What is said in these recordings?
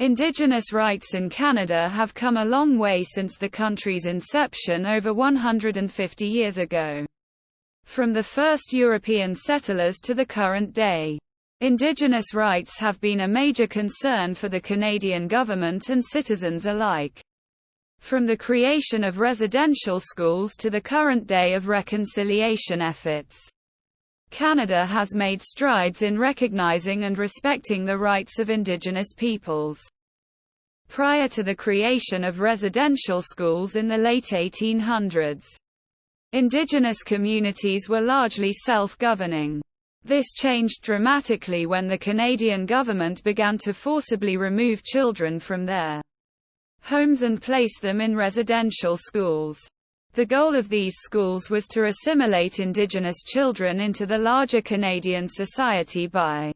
Indigenous rights in Canada have come a long way since the country's inception over 150 years ago. From the first European settlers to the current day, Indigenous rights have been a major concern for the Canadian government and citizens alike. From the creation of residential schools to the current day of reconciliation efforts, Canada has made strides in recognizing and respecting the rights of Indigenous peoples. Prior to the creation of residential schools in the late 1800s, Indigenous communities were largely self-governing. This changed dramatically when the Canadian government began to forcibly remove children from their homes and place them in residential schools. The goal of these schools was to assimilate Indigenous children into the larger Canadian society by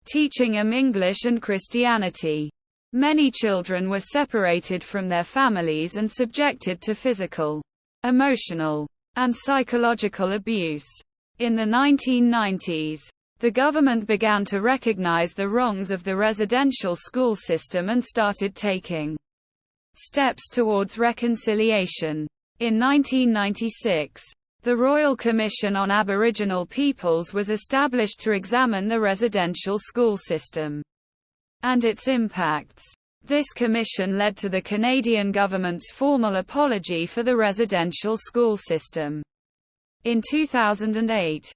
teaching them English and Christianity. Many children were separated from their families and subjected to physical, emotional, and psychological abuse. In the 1990s, the government began to recognize the wrongs of the residential school system and started taking steps towards reconciliation. In 1996, the Royal Commission on Aboriginal Peoples was established to examine the residential school system and its impacts. This commission led to the Canadian government's formal apology for the residential school system in 2008.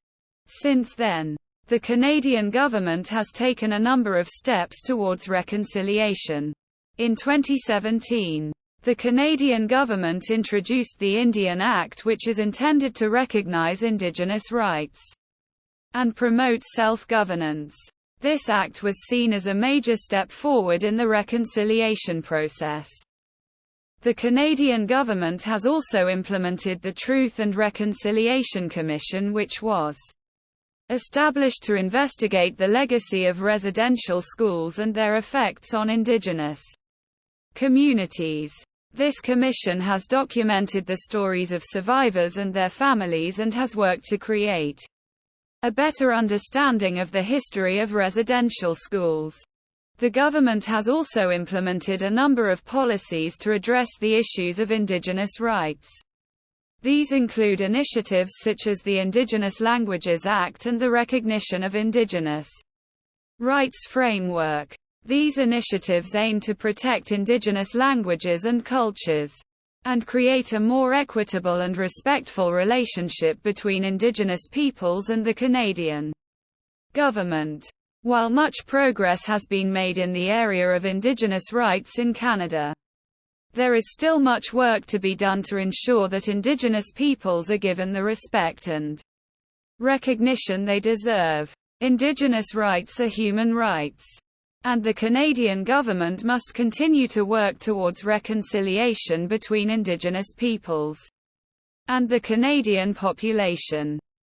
Since then, the Canadian government has taken a number of steps towards reconciliation. In 2017, the Canadian government introduced the Indian Act, which is intended to recognize Indigenous rights and promote self-governance. This act was seen as a major step forward in the reconciliation process. The Canadian government has also implemented the Truth and Reconciliation Commission, which was established to investigate the legacy of residential schools and their effects on Indigenous communities. This commission has documented the stories of survivors and their families and has worked to create a better understanding of the history of residential schools. The government has also implemented a number of policies to address the issues of Indigenous rights. These include initiatives such as the Indigenous Languages Act and the Recognition of Indigenous Rights Framework. These initiatives aim to protect Indigenous languages and cultures, and create a more equitable and respectful relationship between Indigenous peoples and the Canadian government. While much progress has been made in the area of Indigenous rights in Canada, there is still much work to be done to ensure that Indigenous peoples are given the respect and recognition they deserve. Indigenous rights are human rights, and the Canadian government must continue to work towards reconciliation between Indigenous peoples and the Canadian population.